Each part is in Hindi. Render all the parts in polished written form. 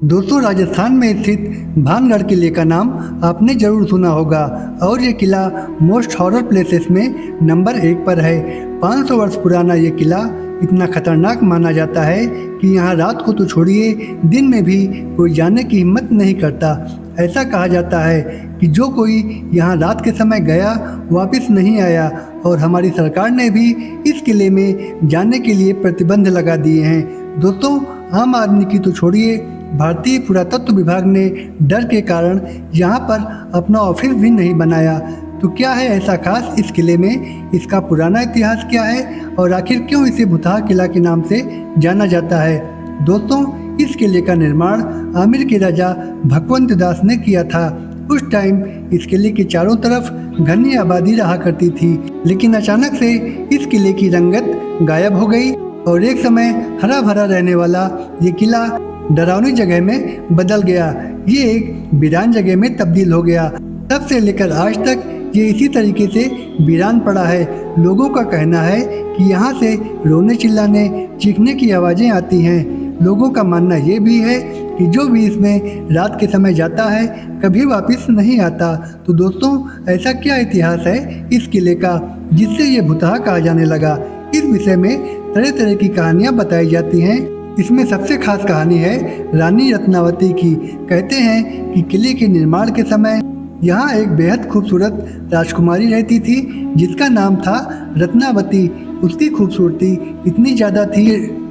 दोस्तों, राजस्थान में स्थित भानगढ़ किले का नाम आपने जरूर सुना होगा और ये किला मोस्ट हॉरर प्लेसेस में नंबर 1 पर है। 500 वर्ष पुराना ये किला इतना खतरनाक माना जाता है कि यहाँ रात को तो छोड़िए, दिन में भी कोई जाने की हिम्मत नहीं करता। ऐसा कहा जाता है कि जो कोई यहाँ रात के समय गया वापस नहीं आया और हमारी सरकार ने भी इस किले में जाने के लिए प्रतिबंध लगा दिए हैं। दोस्तों, आम आदमी की तो छोड़िए, भारतीय पुरातत्व विभाग ने डर के कारण यहाँ पर अपना ऑफिस भी नहीं बनाया। तो क्या है ऐसा खास इस किले में, इसका पुराना इतिहास क्या है और आखिर क्यों इसे भुतहा किला के नाम से जाना जाता है? दोस्तों, इस किले का निर्माण आमेर के राजा भगवंत दास ने किया था। उस टाइम इस किले के चारों तरफ घनी आबादी रहा करती थी, लेकिन अचानक से इस किले की रंगत गायब हो गई और एक समय हरा भरा रहने वाला ये किला डरावनी जगह में बदल गया। ये एक वीरान जगह में तब्दील हो गया। तब से लेकर आज तक ये इसी तरीके से वीरान पड़ा है। लोगों का कहना है कि यहाँ से रोने चिल्लाने चीखने की आवाज़ें आती हैं। लोगों का मानना ये भी है कि जो भी इसमें रात के समय जाता है कभी वापस नहीं आता। तो दोस्तों, ऐसा क्या इतिहास है इस किले का जिससे ये भुतहा कहा जाने लगा? इस विषय में तरह तरह की कहानियाँ बताई जाती हैं। इसमें सबसे खास कहानी है रानी रत्नावती की। कहते हैं कि किले के निर्माण के समय यहाँ एक बेहद खूबसूरत राजकुमारी रहती थी जिसका नाम था रत्नावती। उसकी खूबसूरती इतनी ज़्यादा थी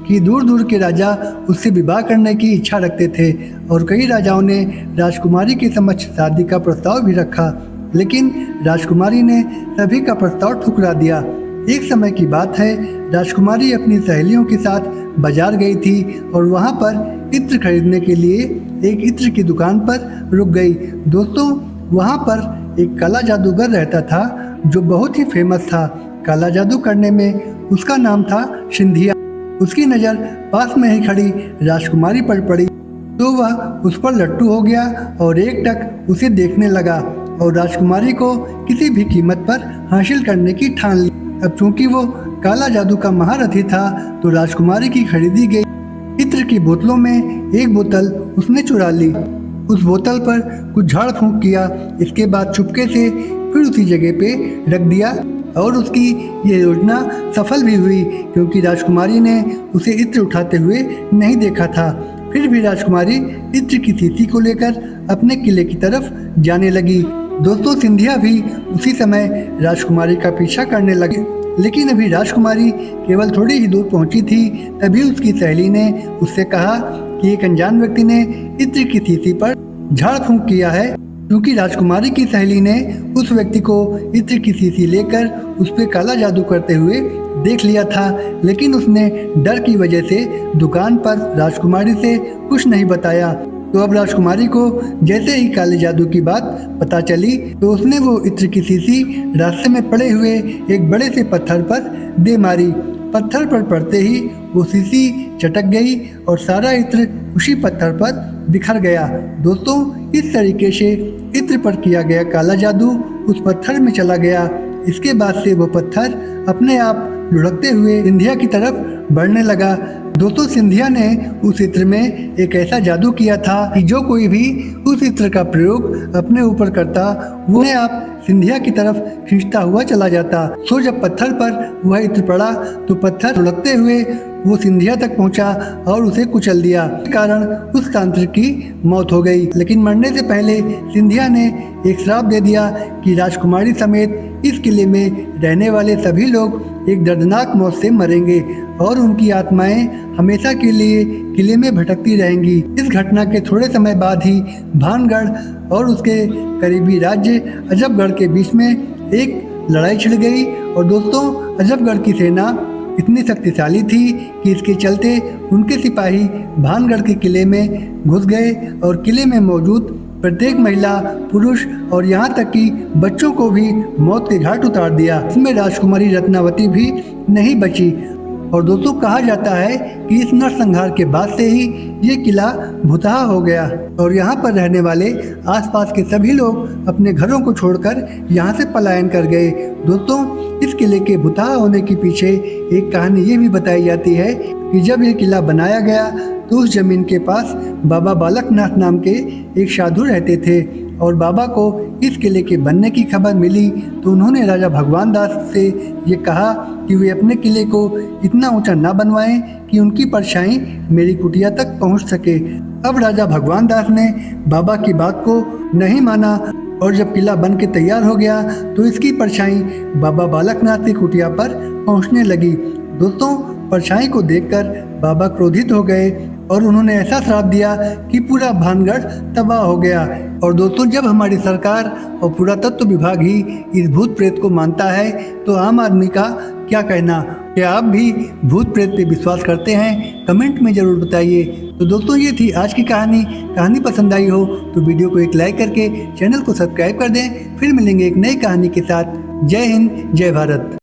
कि दूर दूर के राजा उससे विवाह करने की इच्छा रखते थे और कई राजाओं ने राजकुमारी के समक्ष शादी का प्रस्ताव भी रखा, लेकिन राजकुमारी ने सभी का प्रस्ताव ठुकरा दिया। एक समय की बात है, राजकुमारी अपनी सहेलियों के साथ बाजार गई थी और वहाँ पर इत्र खरीदने के लिए एक इत्र की दुकान पर रुक गई। दोस्तों, वहाँ पर एक काला जादूगर रहता था जो बहुत ही फेमस था। काला जादू करने में उसका नाम था सिंधिया। उसकी नज़र पास में ही खड़ी राजकुमारी पर पड़ी तो वह उस पर लट्टू हो गया और एक टक उसे देखने लगा और राजकुमारी को किसी भी कीमत पर हासिल करने की ठान ली। अब चूंकि वो काला जादू का महारथी था तो राजकुमारी की खरीदी गई इत्र की बोतलों में एक बोतल उसने चुरा ली। उस बोतल पर कुछ झाड़ फूंक किया। इसके बाद चुपके से फिर उसी जगह पे रख दिया और उसकी ये योजना सफल भी हुई क्योंकि राजकुमारी ने उसे इत्र उठाते हुए नहीं देखा था। फिर भी राजकुमारी इत्र की शीशी को लेकर अपने किले की तरफ जाने लगी। दोस्तों, सिंधिया भी उसी समय राजकुमारी का पीछा करने लगे, लेकिन अभी राजकुमारी केवल थोड़ी ही दूर पहुंची थी तभी उसकी सहेली ने उससे कहा कि एक अनजान व्यक्ति ने इत्र की शीशी पर झाड़ फूंक किया है। क्योंकि राजकुमारी की सहेली ने उस व्यक्ति को इत्र की शीशी लेकर उस पर काला जादू करते हुए देख लिया था, लेकिन उसने डर की वजह से दुकान पर राजकुमारी से कुछ नहीं बताया। तो अब राजकुमारी को जैसे ही काले जादू की बात पता चली तो उसने वो इत्र की शीशी रास्ते में पड़े हुए एक बड़े से पत्थर पर दे मारी। पत्थर पर पड़ते ही वो शीशी चटक गई और सारा इत्र उसी पत्थर पर बिखर गया। दोस्तों, इस तरीके से इत्र पर किया गया काला जादू उस पत्थर में चला गया। इसके बाद से वो पत्थर अपने आप लुढ़कते हुए सिंधिया की तरफ बढ़ने लगा। दोस्तों, सिंधिया ने उस इत्र में एक ऐसा जादू किया था कि जो कोई भी उस इत्र का प्रयोग अपने ऊपर करता वो अपने आप सिंधिया की तरफ खींचता हुआ चला जाता। सो जब पत्थर पर वह इत्र पड़ा तो पत्थर लुढ़कते हुए वो सिंधिया तक पहुंचा और उसे कुचल दिया। इस कारण उस तांत्रिक की मौत हो गई। लेकिन मरने से पहले सिंधिया ने एक श्राप दे दिया कि राजकुमारी समेत इस किले में रहने वाले सभी लोग एक दर्दनाक मौत से मरेंगे और उनकी आत्माएं हमेशा के लिए किले में भटकती रहेंगी। इस घटना के थोड़े समय बाद ही भानगढ़ और उसके करीबी राज्य अजबगढ़ के बीच में एक लड़ाई छिड़ गई। और दोस्तों, अजबगढ़ की सेना इतनी शक्तिशाली थी कि इसके चलते उनके सिपाही भानगढ़ के किले में घुस गए और किले में मौजूद प्रत्येक महिला, पुरुष और यहाँ तक कि बच्चों को भी मौत के घाट उतार दिया। इसमें राजकुमारी रत्नावती भी नहीं बची। और दोस्तों कहा जाता है कि इस नरसंहार के बाद से ही ये किला भुतहा हो गया और यहाँ पर रहने वाले आसपास के सभी लोग अपने घरों को छोड़कर यहाँ से पलायन कर गए। दोस्तों इस किले के भुतहा होने के पीछे एक कहानी ये भी बताई जाती है कि जब ये किला बनाया गया तो उस जमीन के पास बाबा बालकनाथ नाम के एक साधु रहते थे और बाबा को इस किले के बनने की खबर मिली तो उन्होंने राजा भगवान दास से ये कहा कि वे अपने किले को इतना ऊंचा ना बनवाएं कि उनकी परछाई मेरी कुटिया तक पहुंच सके। अब राजा भगवान दास ने बाबा की बात को नहीं माना और जब किला बन के तैयार हो गया तो इसकी परछाई बाबा बालकनाथ की कुटिया पर पहुंचने लगी। दोस्तों परछाई को देखकर बाबा क्रोधित हो गए और उन्होंने ऐसा श्राप दिया कि पूरा भानगढ़ तबाह हो गया। और दोस्तों जब हमारी सरकार और पुरातत्व विभाग ही इस भूत प्रेत को मानता है तो आम आदमी का क्या कहना। क्या आप भी भूत प्रेत पे विश्वास करते हैं? कमेंट में ज़रूर बताइए। तो दोस्तों ये थी आज की कहानी पसंद आई हो तो वीडियो को एक लाइक करके चैनल को सब्सक्राइब कर दें। फिर मिलेंगे एक नई कहानी के साथ। जय हिंद, जय भारत।